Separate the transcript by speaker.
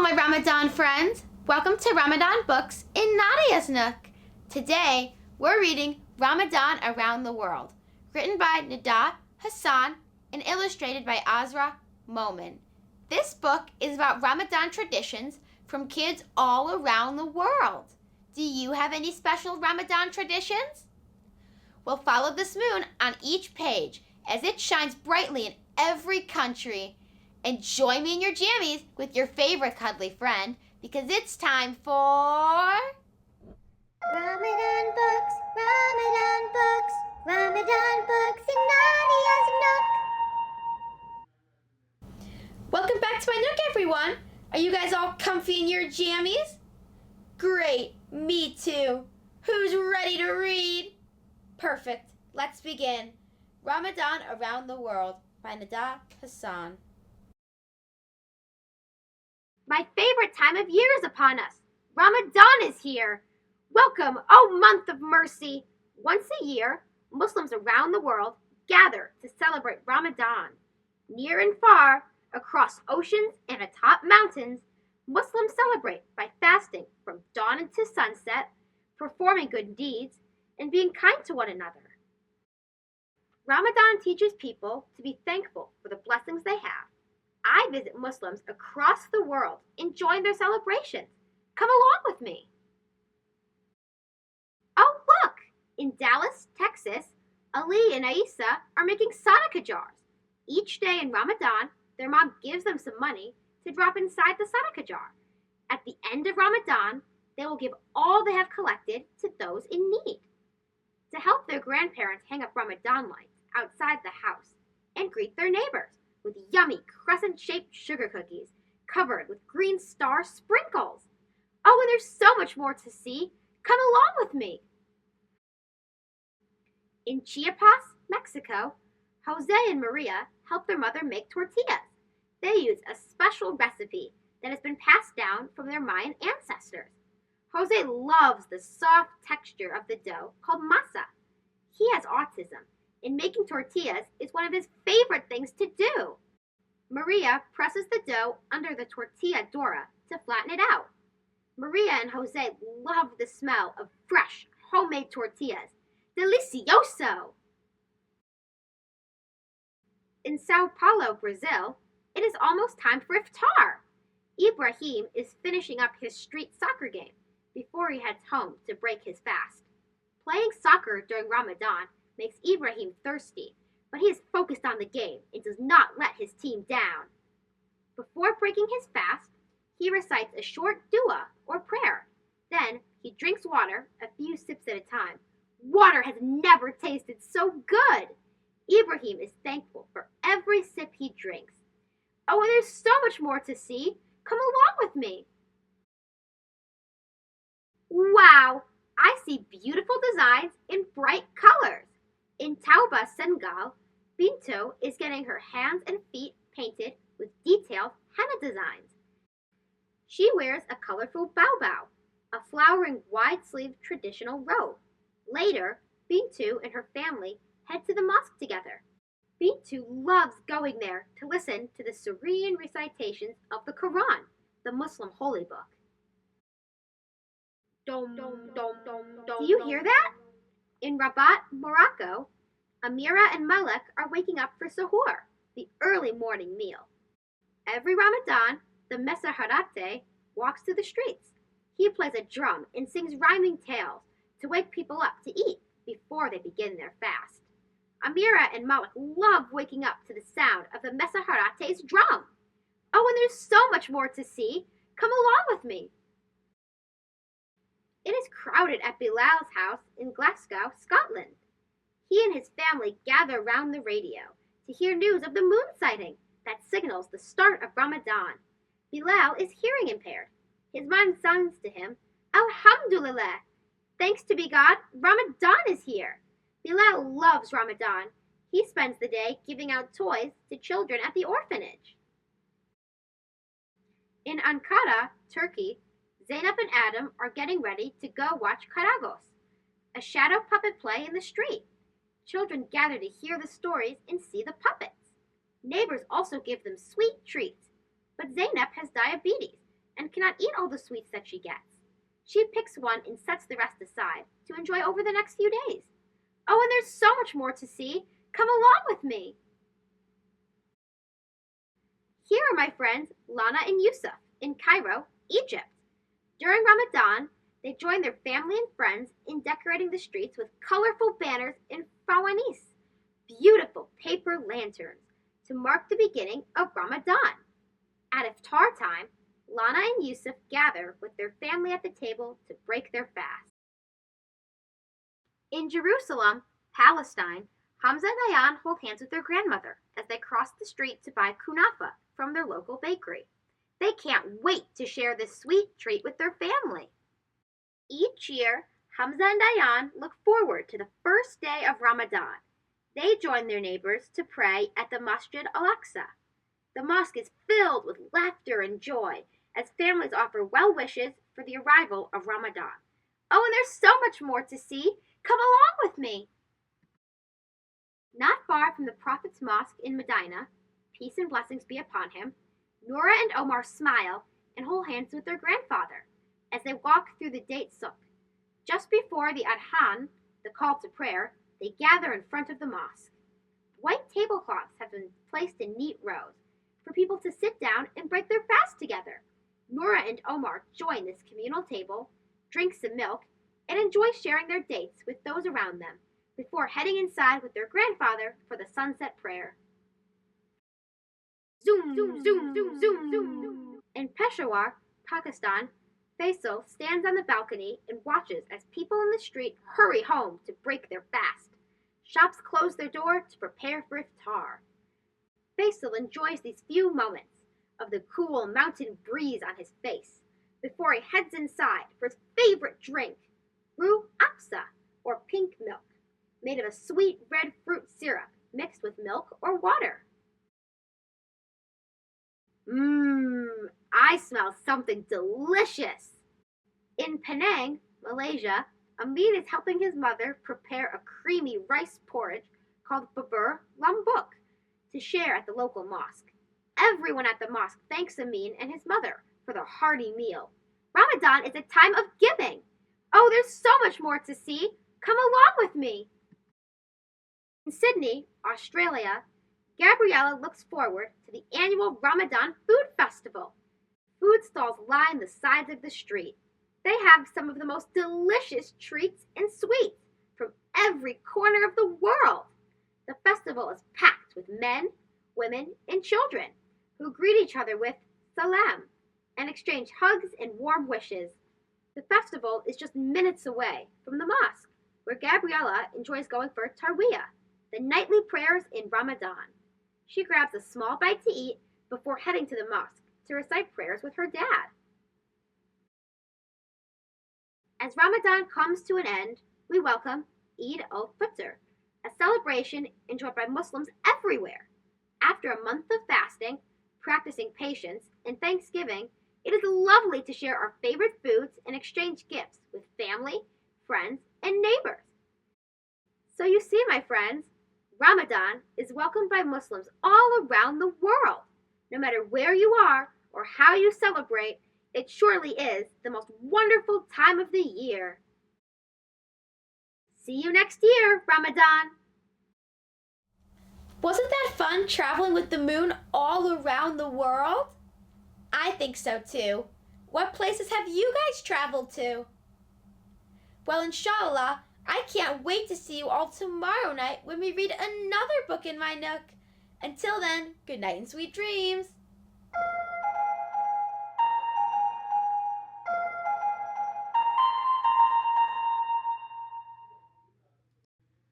Speaker 1: my Ramadan friends. Welcome to Ramadan Books in Nadia's Nook. Today, we're reading Ramadan Around the World, written by Ndaa Hassan and illustrated by Azra Momin. This book is about Ramadan traditions from kids all around the world. Do you have any special Ramadan traditions? We'll follow this moon on each page as it shines brightly in every country. And join me in your jammies with your favorite cuddly friend because it's time for
Speaker 2: Ramadan books, Ramadan books, Ramadan books in Nadia's Nook.
Speaker 1: Welcome back to my Nook, everyone. Are you guys all comfy in your jammies? Great, me too. Who's ready to read? Perfect. Let's begin. Ramadan Around the World by Ndaa Hassan. My favorite time of year is upon us. Ramadan is here. Welcome, O month of mercy. Once a year, Muslims around the world gather to celebrate Ramadan. Near and far, across oceans and atop mountains, Muslims celebrate by fasting from dawn until sunset, performing good deeds, and being kind to one another. Ramadan teaches people to be thankful for the blessings they have. I visit Muslims across the world and join their celebrations. Come along with me. Oh, look! In Dallas, Texas, Ali and Aisa are making sadaqah jars. Each day in Ramadan, their mom gives them some money to drop inside the sadaqah jar. At the end of Ramadan, they will give all they have collected to those in need. To help their grandparents hang up Ramadan lights outside the house and greet their neighbors with yummy crescent-shaped sugar cookies covered with green star sprinkles. Oh, and there's so much more to see. Come along with me. In Chiapas, Mexico, Jose and Maria help their mother make tortillas. They use a special recipe that has been passed down from their Mayan ancestors. Jose loves the soft texture of the dough called masa. He has autism, and making tortillas is one of his favorite things to do. Maria presses the dough under the tortilla dora to flatten it out. Maria and Jose love the smell of fresh, homemade tortillas. Delicioso! In Sao Paulo, Brazil, it is almost time for iftar. Ibrahim is finishing up his street soccer game before he heads home to break his fast. Playing soccer during Ramadan makes Ibrahim thirsty, but he is focused on the game and does not let his team down. Before breaking his fast, he recites a short dua or prayer. Then he drinks water a few sips at a time. Water has never tasted so good. Ibrahim is thankful for every sip he drinks. Oh, and there's so much more to see. Come along with me. Wow, I see beautiful designs in bright colors. In Tauba, Senegal, Binto is getting her hands and feet painted with detailed henna designs. She wears a colorful bao, a flowering wide-sleeved traditional robe. Later, Bintu and her family head to the mosque together. Bintu loves going there to listen to the serene recitations of the Quran, the Muslim holy book. Do you hear that? In Rabat, Morocco, Amira and Malek are waking up for sahur, the early morning meal. Every Ramadan, the Mesaharate walks through the streets. He plays a drum and sings rhyming tales to wake people up to eat before they begin their fast. Amira and Malek love waking up to the sound of the Mesaharate's drum. Oh, and there's so much more to see. Come along with me. It is crowded at Bilal's house in Glasgow, Scotland. He and his family gather round the radio to hear news of the moon sighting that signals the start of Ramadan. Bilal is hearing impaired. His mom sings to him, Alhamdulillah. Thanks to be God, Ramadan is here. Bilal loves Ramadan. He spends the day giving out toys to children at the orphanage. In Ankara, Turkey, Zainab and Adam are getting ready to go watch Karagos, a shadow puppet play in the street. Children gather to hear the stories and see the puppets. Neighbors also give them sweet treats, but Zainab has diabetes and cannot eat all the sweets that she gets. She picks one and sets the rest aside to enjoy over the next few days. Oh, and there's so much more to see. Come along with me. Here are my friends Lana and Yusuf in Cairo, Egypt. During Ramadan, they join their family and friends in decorating the streets with colorful banners and fawanis, beautiful paper lanterns, to mark the beginning of Ramadan. At iftar time, Lana and Yusuf gather with their family at the table to break their fast. In Jerusalem, Palestine, Hamza and Ayan hold hands with their grandmother as they cross the street to buy kunafa from their local bakery. They can't wait to share this sweet treat with their family. Each year, Hamza and Ayan look forward to the first day of Ramadan. They join their neighbors to pray at the Masjid Al-Aqsa. The mosque is filled with laughter and joy as families offer well wishes for the arrival of Ramadan. Oh, and there's so much more to see. Come along with me. Not far from the Prophet's mosque in Medina, peace and blessings be upon him, Nora and Omar smile and hold hands with their grandfather as they walk through the date souk. Just before the adhan, the call to prayer, they gather in front of the mosque. White tablecloths have been placed in neat rows for people to sit down and break their fast together. Nora and Omar join this communal table, drink some milk, and enjoy sharing their dates with those around them before heading inside with their grandfather for the sunset prayer. Zoom, zoom, zoom, zoom, zoom, zoom. In Peshawar, Pakistan, Faisal stands on the balcony and watches as people in the street hurry home to break their fast. Shops close their door to prepare for iftar. Faisal enjoys these few moments of the cool mountain breeze on his face before he heads inside for his favorite drink, Rue Afza, or pink milk, made of a sweet red fruit syrup mixed with milk or water. I smell something delicious. In Penang, Malaysia, Amin is helping his mother prepare a creamy rice porridge called bubur lambuk to share at the local mosque. Everyone at the mosque thanks Amin and his mother for the hearty meal. Ramadan is a time of giving. Oh, there's so much more to see. Come along with me. In Sydney, Australia, Gabriella looks forward to the annual Ramadan Food Festival. Food stalls line the sides of the street. They have some of the most delicious treats and sweets from every corner of the world. The festival is packed with men, women, and children who greet each other with salam and exchange hugs and warm wishes. The festival is just minutes away from the mosque, where Gabriella enjoys going for tarwiyah, the nightly prayers in Ramadan. She grabs a small bite to eat before heading to the mosque to recite prayers with her dad. As Ramadan comes to an end, we welcome Eid al-Fitr, a celebration enjoyed by Muslims everywhere. After a month of fasting, practicing patience, and Thanksgiving, it is lovely to share our favorite foods and exchange gifts with family, friends, and neighbors. So you see, my friends, Ramadan is welcomed by Muslims all around the world. No matter where you are or how you celebrate, it surely is the most wonderful time of the year. See you next year, Ramadan!
Speaker 3: Wasn't that fun traveling with the moon all around the world? I think so too. What places have you guys traveled to? Well, inshallah, I can't wait to see you all tomorrow night when we read another book in my Nook. Until then, good night and sweet dreams.